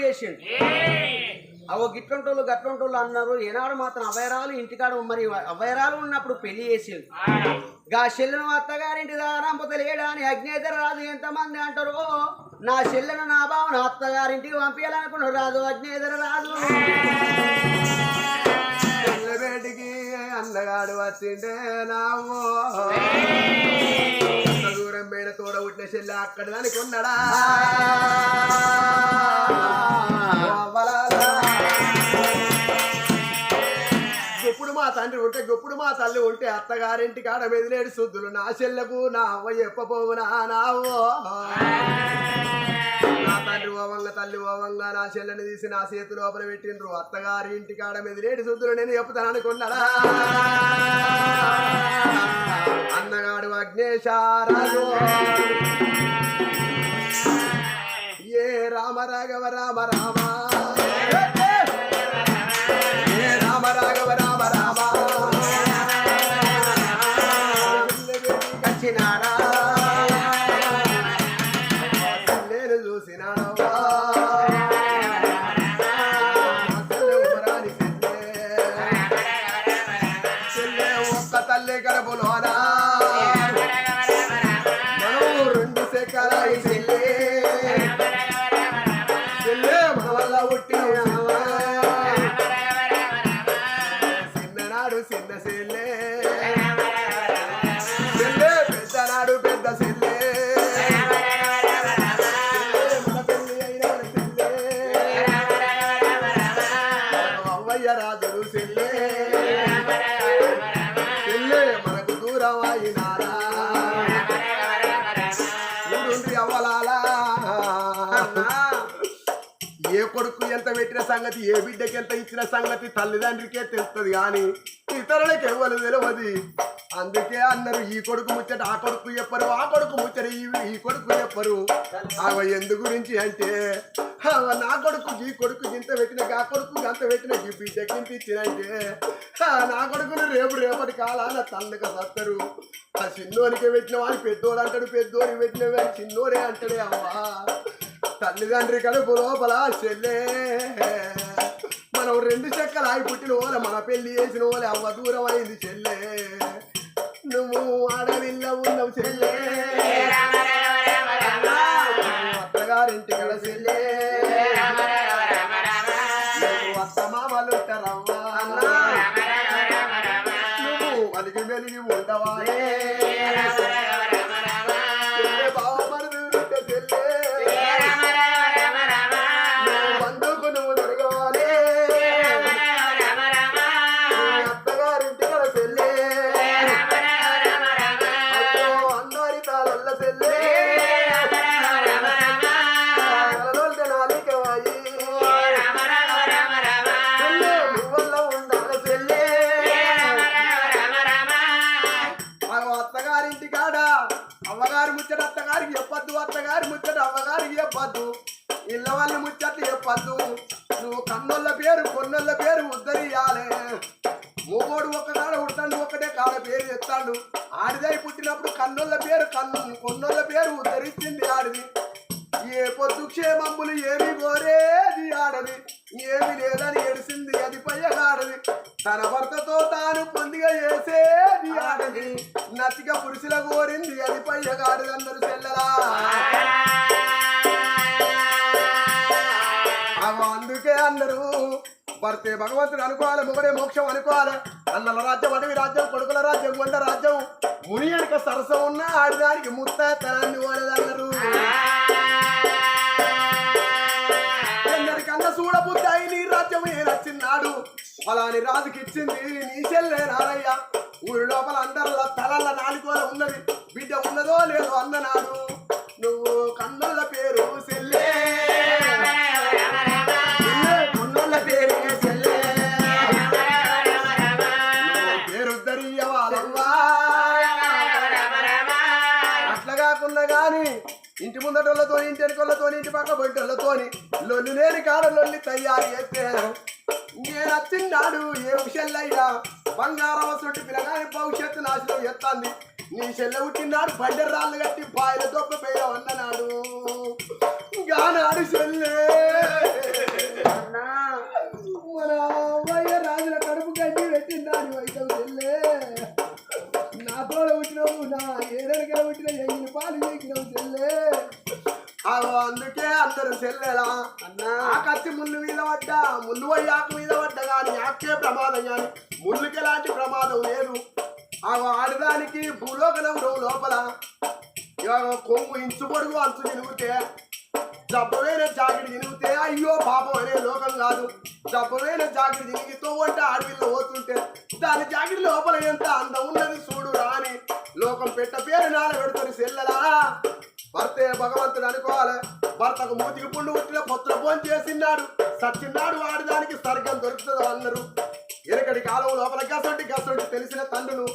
చేసిండు. అవో గిట్లంటోళ్ళు గట్లంటోళ్ళు అన్నారు. ఏనాడు మాత్రం అభయరాలు ఇంటికాడ మరి అభయరాలు ఉన్నప్పుడు పెళ్లి చేసిండు. గా చెల్లెను అత్తగారింటి రంపతలేడా అని అగ్నేతర రాజు ఎంతమంది అంటారు. నా చెల్లెను నా బావ నా అత్తగారింటికి పంపించాలనుకున్నాడు రాజు అగ్నేతర రాజు. బేటికి అన్నగాడు వచ్చిండే నావో దూరం మేడ తోడ పుట్టిన చెల్లె అక్కడ దానికి ఉన్నాడా. గొప్పుడు మా తండ్రి ఉంటే గొప్పుడు మా తల్లి ఉంటే అత్తగారింటి కాడ మెదిలేడు శుద్ధులు నా చెల్లెకు నా అవ్వ చెప్పబోవునా నావో. నా తండ్రి ఓవంగ తల్లి ఓవంగ నా చెల్లెని తీసి నా చేతి లోపల పెట్టిండ్రు. అత్తగారి ఇంటి కాడ మెదిలేడు శుద్ధులు నేను చెప్తాను అనుకున్నాడా. అన్నగాడు అగ్నేశారాజు ఏ రామ రాఘవ రామ రామ ఏ రామ రాఘవ రామ రామ వచ్చినారా నేను చూసినాను ఒక్క తల్లి గడపలోనా మనం రెండు సెక్కరాయి చెల్లె చెల్లె మన వల్ల పుట్టిన చిన్ననాడు చిన్న చెల్లె చెల్లె పెద్దనాడు పెద్ద చెల్లె మన పెళ్లి అయిన చెల్లె అవ్వయ్య రాజులు చెల్లె చెల్లె మనకు దూరం అయినారా అవ్వలాలా. ఏ కొడుకు ఎంత పెట్టిన సంగతి ఏ బిడ్డకి ఎంత ఇచ్చిన సంగతి తల్లిదండ్రికే తెలుస్తుంది కానీ ఇతరులకు ఎవ్వరు తెలియదు. అందుకే అన్నారు ఈ కొడుకు ముచ్చట ఆ కొడుకు చెప్పరు ఆ కొడుకు ముచ్చట ఈ కొడుకు చెప్పరు. అవ ఎందు గురించి అంటే నా కొడుకు ఈ కొడుకు ఇంత పెట్టిన ఆ కొడుకు అంత పెట్టిన ఈ బిడ్డకి ఇంత ఇచ్చినంటే నా కొడుకును రేపటి కాలాన తల్లిక సత్తరు. ఆ చిన్నోనికి పెట్టిన వాడు పెద్దోడు అంటాడు పెద్దోడికి పెట్టిన వాడు చిన్నోడే అంటాడే. అవ్వా తల్లిదండ్రి కడుపు లోపల చెల్లె మనం రెండు చెక్కలు ఆగి పుట్టిన వాళ్ళ మన పెళ్లి చేసిన వాళ్ళ అవ్వ దూరం అయింది చెల్లె. నువ్వు ఆడవిల్ల ఉన్నావు చెల్లె అత్తగారింటి కడ చెల్లె అత్త మామలు ఉంటారవ్వా నువ్వు అలిగి వెలిగి ఉండవా అవ్వగారి ముచ్చట అత్తగారికి చెప్పద్దు అత్తగారి ముచ్చట అవ్వగారికి చెప్పద్దు ఇళ్ళ వాళ్ళ ముచ్చట్లు చెప్పద్దు. నువ్వు కన్నోళ్ళ పేరు కొన్నోళ్ళ పేరు ఉద్ధరియాలే. మూగోడు ఒక్క కాడ ఉడతాడు ఒక్కటే కాడ పేరు చెప్తాడు. ఆడిదై పుట్టినప్పుడు కన్నోళ్ళ పేరు కొన్నోళ్ళ పేరు ఉద్ధరించింది ఆడిది. ఏ పొద్దు క్షేమములు ఏమి కోరేది ఆడది ఏమి లేదని ఎడిసింది అది పయ్యగాడది. తన భర్తతో తాను పొందిగా చేసేది ఆడది నతిగా పురుషుల కోరింది అది పయ్యగాడది. అందరూ చెల్లరా అందుకే అందరూ భర్తే భగవంతుడు అనుకోవాలి మొగడే మోక్షం అనుకోవాలి. అన్నల రాజ్యం అడవి రాజ్యం కొడుకుల రాజ్యం కొండ రాజ్యం ముని వెనక సరసం ఉన్న ఆడిదానికి ముత్త తనాన్ని ఓడదన్నారు. ఎందరికన్నా చూడబుద్ధాయి నీ రాజ్యం ఏ నచ్చిన్నాడు అలాని రాజుకి ఇచ్చింది నీ చెల్లె నారయ్య. ఊరి లోపల అందరిలో తలల నాలుగోల ఉన్నది బిడ్డ ఉన్నదో లేదో అన్ననాడు. నువ్వు కన్నుల పేరు చెల్లె కొన్నోళ్ళ పేరు చెల్లె పేరు ఉద్ధరియవాలవ్వా. అట్లా కాకుండా గాని ఇంటి ముందటోళ్ళతో ఇంటి వెనుకోళ్ళతో ఇంటి పక్క బొట్టోళ్ళతో లొల్లి లేని కాడ లొల్లి తయారు చేస్తే నేను వచ్చిన్నాడు ఏ చెల్లయ్యా బంగారం వస్తుంటే పిల్లగాని భవిష్యత్తు నాశనం ఎత్తాంది. నీ చెల్లె పుట్టినాడు బండెర రాళ్ళు కట్టి బాయిల దొప్ప పేయ అన్ననాడు గానాడు చెల్లె అన్నా ఆ కత్తి ముళ్ళు మీద పడ్డా ముళ్ళు పోయి ఆకు మీద పడ్డా కానీ ఆకే ప్రమాదం కానీ ముళ్ళుకి ఎలాంటి ప్రమాదం లేదు. ఆ ఆడదానికి భూలోకలం లోపల కొంగు ఇంచు పొడుగు అంచు తిరిగితే జబ్బమైన జాకెట్ తిరిగితే అయ్యో పాపం అనే లోకం కాదు. జబ్బమైన జాకెట్ తిరిగితో అంటే అడవిలో పోతుంటే దాని జాకెట్ లోపల ఎంత అందం ఉన్నది చూడు రాని లోకం పెట్ట పేరు నాల పెడుతుంది సెల్లలా. భర్తే భగవంతుడు అనుకోవాలి. భర్తకు మూతికి పుండు పుట్టిన పొత్తుల ఫోన్ చేసినాడు సచ్చిన్నాడు ఆడదానికి స్వర్గం దొరుకుతుంది అన్నారు. ఎనకటి కాలం లోపల గసొంటి తెలిసిన తండ్రులు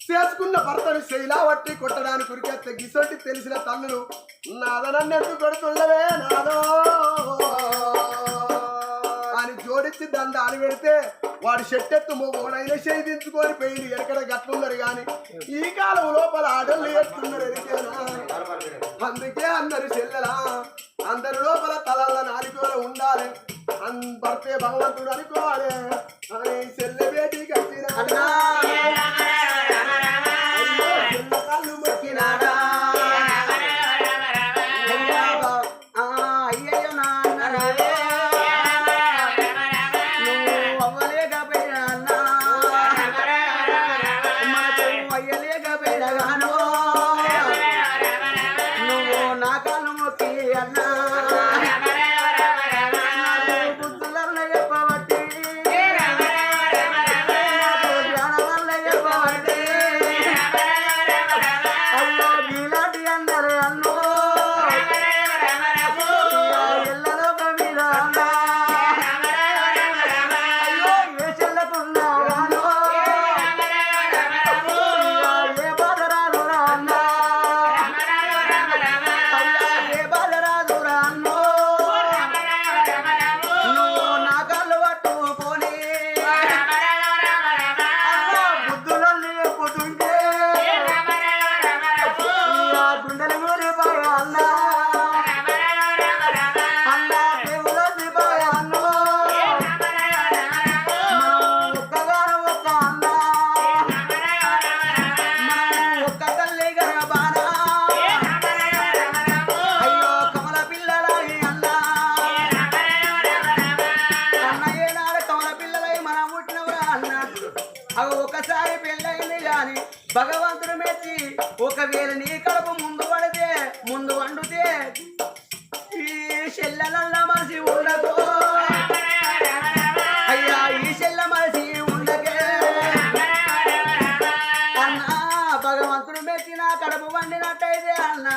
చేసుకున్న భర్తను శైలా వట్టి కొట్టడానికి ఉరికెత్తే గిసొంటి తెలిసిన తల్లులు నాదనన్నెందుకు కొడుతున్నవే నాదో అని జోడించి దండాలు పెడితే వాడు షెట్టెత్తు మొగోడైనా చేయించుకొని పోయింది. ఎక్కడ గట్లున్నారు కానీ ఈ కాలం లోపల ఆడలు ఎత్తున్నారు ఎరికేనా. అందుకే అందరు చెల్లెలా అందరి లోపల తలల్ల నాలుగోల ఉండాలి. భర్తే భగవంతుడు అనుకోవాలి. అని చెల్లె బేటీ కట్టిన కళ్ళు మొక్కినాడా అయ్యయ్యో నాన్న నువ్వు అవ్వలేకపోయినా అన్నా మనకు అయ్యలేకపోయినగాను నువ్వు నా కాళ్ళు మొక్కి అన్నా బుద్ధులలో చెప్పబట్టి జ్ఞాన వల్ల చెప్పబట్టి అయ్యో మీలాంటి అందరు అన్నో ఎల్లలోక మీద అన్నా అయ్యో ఏ చెల్లకున్నాను ఏ బాధ రాదురా అన్నా అయ్యా ఏ బాధ రాదురా అన్నో నువ్వు నా కాళ్ళు పట్టుకొని బుద్ధులన్నీ ఎక్కుతుంటే గుండెలు ఊరిపోయా అన్నా అన్నా దేవులో దిపోయా అన్నో మనం ఒక్కగాను ఒక్క అన్నా మనం ఒక్క తల్లి గర్భానా అయ్యో కమల పిల్లలై అన్నా అన్న ఏనాడు కమల పిల్లలై మనం పుట్టినవరా అన్న అవి ఒకసారి పెళ్ళయింది గాని భగవంతుడు మెచ్చి ఒకవేళ నీ కడుపు ముందు వండుతే ఈ చెల్లెలల్ల మనిషి ఉండదు అయ్యా ఈ చెల్ల మనిషి ఉండకే అన్నా భగవంతుడు మెచ్చి నా కడుపు వండినట్టయితే అన్నా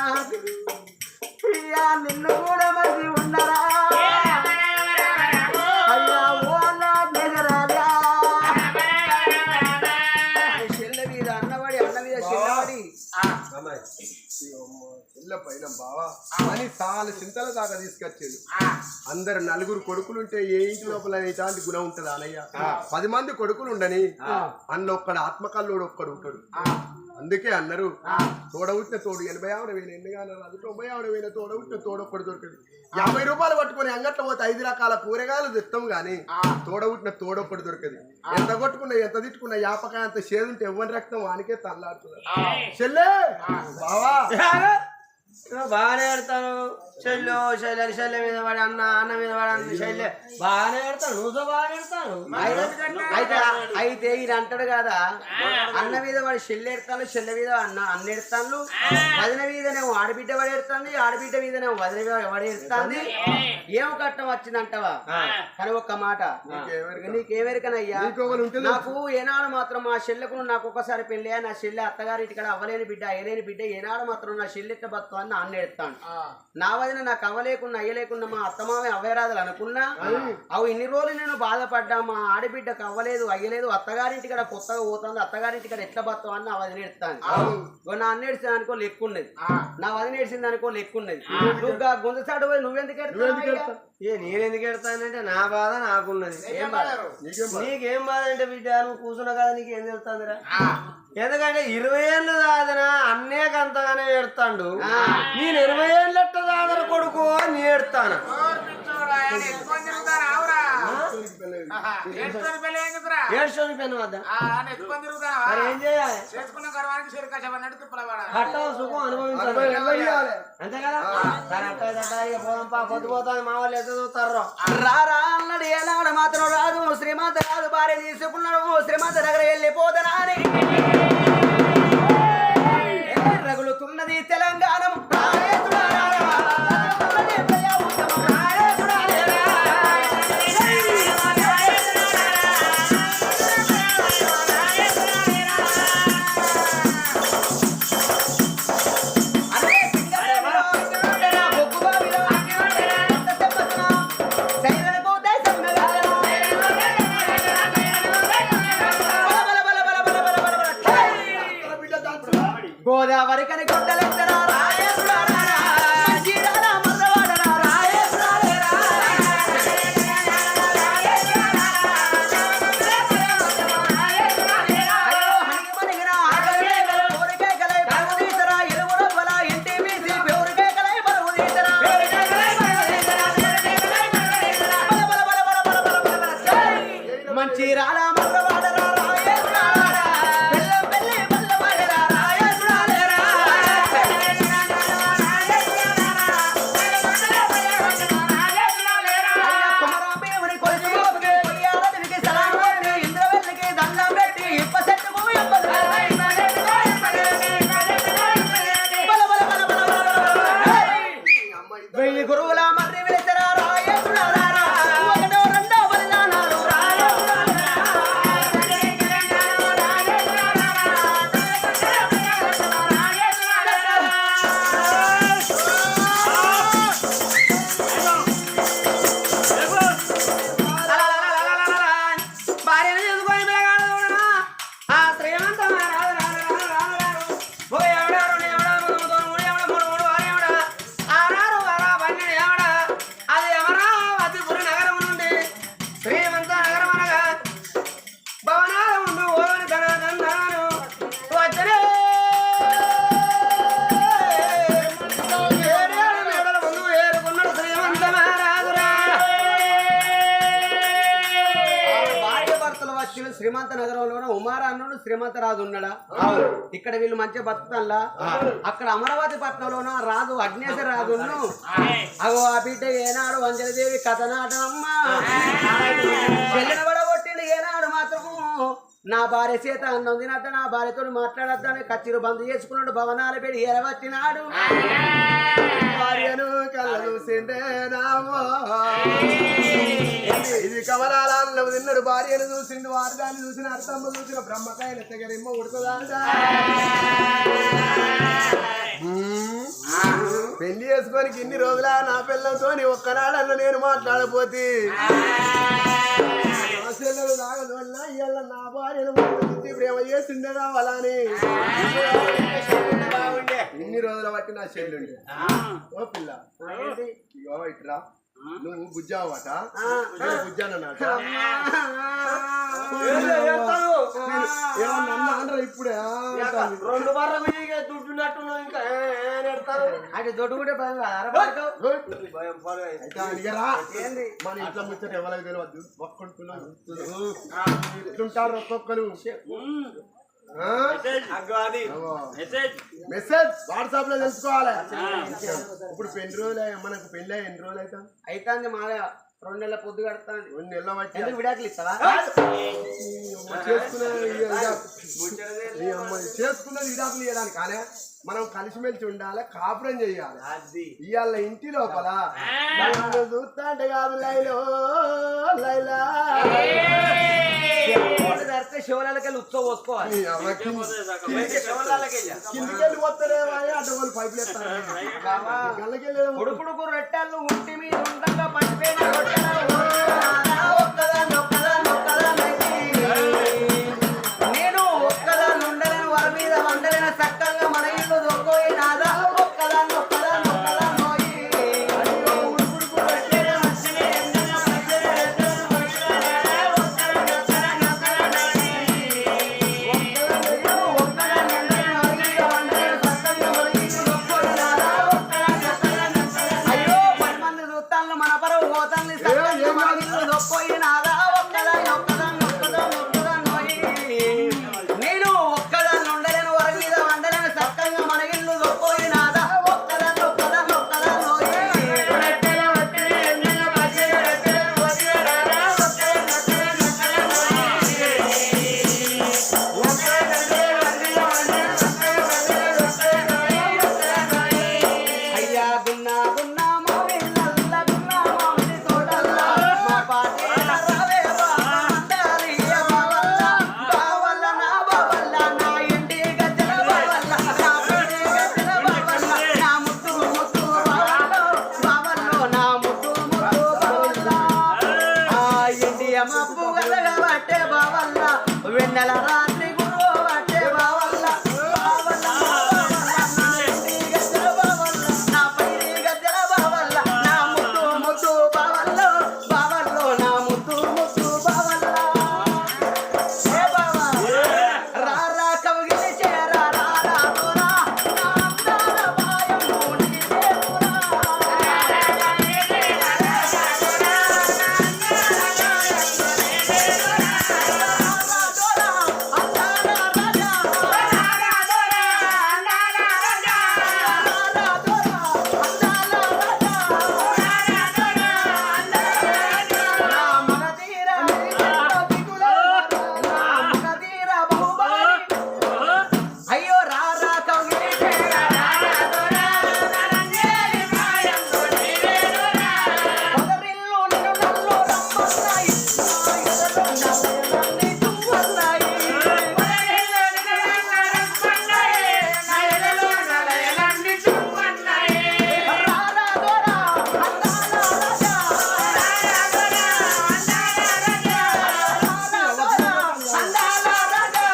అయ్యా నిన్ను కూడా మనిషి ఉండరా అయ్యా ఓ అన్నా జగరాజా చెల్ల మీద అన్నవాడి అన్న మీద చెల్లవాడి చెల్ల పైన బావా అని చాలా చింతల దాకా తీసుకొచ్చేది. అందరు నలుగురు కొడుకులుంటే ఏ ఇంటి లోపల ఇలాంటి గుణం ఉంటది అనయ్య. 10 మంది కొడుకులు ఉండని అన్న ఒక్కడు ఆత్మకల్లోడు ఒక్కడు ఉంటాడు. అందుకే అన్నారు తోడవుట్టిన తోడు 80 ఆవిడ వేలు ఎన్నిగానే రాదు 90 ఆవిడ వేల తోడవుట్టిన తోడొక్కడు దొరికింది. 50 రూపాయలు పట్టుకొని అంగట్లో పోతే 5 రకాల కూరగాయలు తెస్తాం గాని తోడవుట్టిన తోడొక్కడు దొరికది. ఎంత కొట్టుకున్నా ఎంత తిట్టుకున్నా యాపకాయ అంత చేదుంటే ఎవరి రక్తం వానికే తల్లాడుతున్నారు. చెల్లే బావా బాగానే ఆడతాను చెల్లు చెల్లె మీద పడి అన్న మీద పడి అన్న చెల్లె బాగానే ఆడతాను నువ్వు బాగానే ఆడతాను. అయితే ఈయన అంటాడు కదా అన్న మీద వాడు చెల్లె ఎడతాను చెల్లె మీద అన్న ఎడతాను వదిన మీదనేమో ఆడబిడ్డ వాడు ఎడతాంది ఆడబిడ్డ మీదనేమో వదిన వాడు ఎడతాంది. ఏం కట్టం వచ్చిందంటవా కానీ ఒక్క మాట నీకేమెరికనయ్యా నాకు ఏనాడు మాత్రం మా చెల్లెకు నాకు ఒక్కసారి పెళ్ళి నా చెల్లె అత్తగారింటి కాడ అవ్వలేని బిడ్డ అయ్యలేని బిడ్డ ఏనాడు మాత్రం నా చెల్లెట్ల బతుకు అని అన్న ఎడతాను. నా వదిన నాకు అవ్వలేకున్నా అయ్యలేకున్నా మా అత్తమామే అవ్వరాదులు అనుకున్నా అవి ఇన్ని రోజులు నేను బాధపడ్డా మా ఆడబిడ్డకు అవ్వలేదు అయ్యలేదు అత్తగారింటి కాడ కొత్తగా పోతుంది అత్తగారింటి కాడ ఎట్లా బతావు అని నా వదిన ఎడతాను. నా అన్న ఎడిచింది అనుకో లెక్కున్నది నా వదిన ఎడిచింది అనుకో లెక్కున్నది. నువ్వు గుంజసాడు పోయి నువ్వెందుకు ఎడతావు? నేనెందుకు ఎడతానంటే నా బాధ నాకున్నది. ఏం బాధ నీకేం బాధ అంటే బిడ్డ నువ్వు కూర్చున్నావు కదా నీకేం తెలుస్తుందిరా. ఎందుకంటే 20 ఏళ్ళు దాదనా అన్నేకంతగానే ఏడుతాడు. నేను 20 ఏళ్ళెట్ట దాదన కొడుకు నీ ఏడుతాను. ఏడ్చుకొని పెళ్ళి ఎందుకురా? ఏడ్చోని పెన్ను వద్ద నెత్తుకొని తిరుగుతావా? మరి ఏం చేయాలి? చేసుకున్న గర్వానికి సిరికచ్చమన్నట్టు తిప్పలవాడా? కట్టం సుఖం అనుభవించాలి అంతే కదా. సరే అట్ట ఇక పోదాంపా, పొద్దుపోతాను మా వాళ్ళు ఎంత చూస్తారో. రారా అన్నాడు ఏనాడు మాత్రం రాదు శ్రీమంత రాదు భార్య తీసుకున్నాడు శ్రీమంత దగ్గర వెళ్ళిపోదనాని రగులుతున్నది తెలంగాణ గోదావరి కని గుడ్డలెత్తరా మంచి రాలా మర్రవాడరా గురువుల మర్రి వెళితరా ఒకటో రెండో బలిదానాలు భార్యను చేసుకొని పిల్లగాడు ఆ శ్రీమంతం అది అమరావతిపురి నగరం నుండి శ్రీమంత నగరం అనగా భవనాలు ఉండు ఓని ధనాను వచ్చనే మేడల ముందు ఏరుకున్నాడు శ్రీమంత మహారాజురా. భార్య భర్తలు వచ్చిన శ్రీమంత నగరంలోనే ఉమారాన్నుడు శ్రీమంత రాజు ఉన్నాడా? ఇక్కడ వీళ్ళు మంచిగా బతుకుతాన్లా. అక్కడ అమరావతి పట్నంలోన రాజు అగ్నేశ్వర రాజును అగో ఆ బిడ్డ ఏనాడు అంజలిదేవి కథనాటమ్మ చెల్లిన పడగొట్టిండు ఏనాడు మాత్రము నా భార్య చేత అన్నం తినద్ద నా భార్యతో మాట్లాడద్దని కచ్చిరు బంద్ చేసుకున్నాడు భవనాలు పెడి ఎరవచ్చినాడు భార్యను కళ్ళ చూసిండే రామో ఇది కమలాలను తిన్నాడు భార్యను చూసిండు వారదాన్ని చూసిన అర్థమ్మ చూసిన బ్రహ్మకాయల తెగరిమ్మ ఉడుతుందా పెళ్లి చేసుకోనికి ఇన్ని రోజులా నా పిల్లలతో ఒక్కనాడన్న నేను మాట్లాడపోతే నా పిల్లలు తాగదోళ్ళ ఇవాళ నా భార్యను ప్రేమ చేసిండే కావాలని ఇన్ని రోజుల బట్టి నా చెల్లుండే ఓ పిల్ల ఇగో ఇట్రా నువ్వు బుజ్జావట బుజ్జానమాట ఏమన్నా ఇప్పుడే రెండు బర్ర మీకే దుడ్డున్నట్టు ఇంకా అది దొడ్డు కూడా ఏంది మన ఇట్లా ముచ్చట ఎవరికి తెలియదు ఒక్కొట్టుకున్నాను ఎట్లుంటారు ఒక్కొక్కరు మెసేజ్ వాట్సాప్ లో తెలుసుకోవాలి. ఇప్పుడు పెళ్లి రోజులు మనకు పెళ్ళి ఎన్ని రోజులు అయితే మా 2 నెలల పొద్దు కడతాను 2 నెలల బట్టి ఎందుకు విడాకులు ఇస్తావా? చేసుకున్నది విడాకులు ఇవ్వడానికి కానీ మనం కలిసిమెలిసి ఉండాలి కాపురం చెయ్యాలి. ఇవాళ ఇంటి లోపల చూస్తా అంటే కాదు లైలో లైలా శివరాలకెళ్ళి ఉత్సవం పోసుకోవాలి కిందికెళ్ళి పోతారే అడ్డగోలు పైపులు ఎత్తారు గల్లకెళ్ళి ఉడుకుడుకు రొట్టెలు ఉంటి మీద ఉండగా పచ్చిపోయిన నేను ఒక్కదాన్ని ఉండలేను వారి మీద వండలేన చక్కగా మన ఇల్లు దొంగోయినాదా ఒక్కదాన్ని ఒక్కదాన్ని అయ్యో 10 మంది చూస్తాను మన పరువు పోతాను మబ్బు గలగా పట్టే బావల్ల వెన్నెల రాత్రి గురువు పట్టే బావల్ల బావల్ల నా ఇంటి గద్దెల బావల్ల నా పైరి గద్దెల బావల్ల నా ముద్దు ముద్దు బావల్లో బావల్లో నా ముద్దు ముద్దు బావల్ల ఏ బావా రా రా కవిగిలి చేరా రా రా దూరా నా అందాల మాయము నీకే దూరా అయ్యో రా రా కవిగిలి చేరా పొదరిల్లు నిన్ను నన్ను రమ్మన్నాయి నా ఎదలన్నీ తుమ్మన్నాయి రారా దొరా అందాల రాజా రారా దొరా అందాల రాజా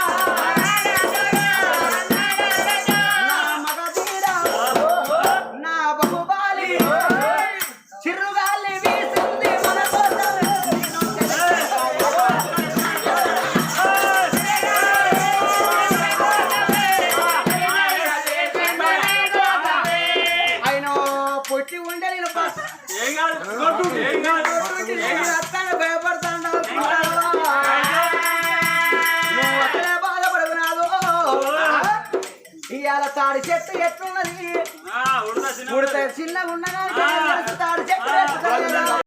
నా మగధీరా నా బహుబాలి చిరుగాలి వీసింది మన కోసం నేను ఆయన పొట్టి ఉండే నేను భయపడతాను నువ్వు అసలే బాధపడుతున్నావు ఇవాళ తాడి చెట్టు ఎట్లున్నది ఉడత చిన్నగా ఉండగా తాడి చెట్టు ఎట్లున్నది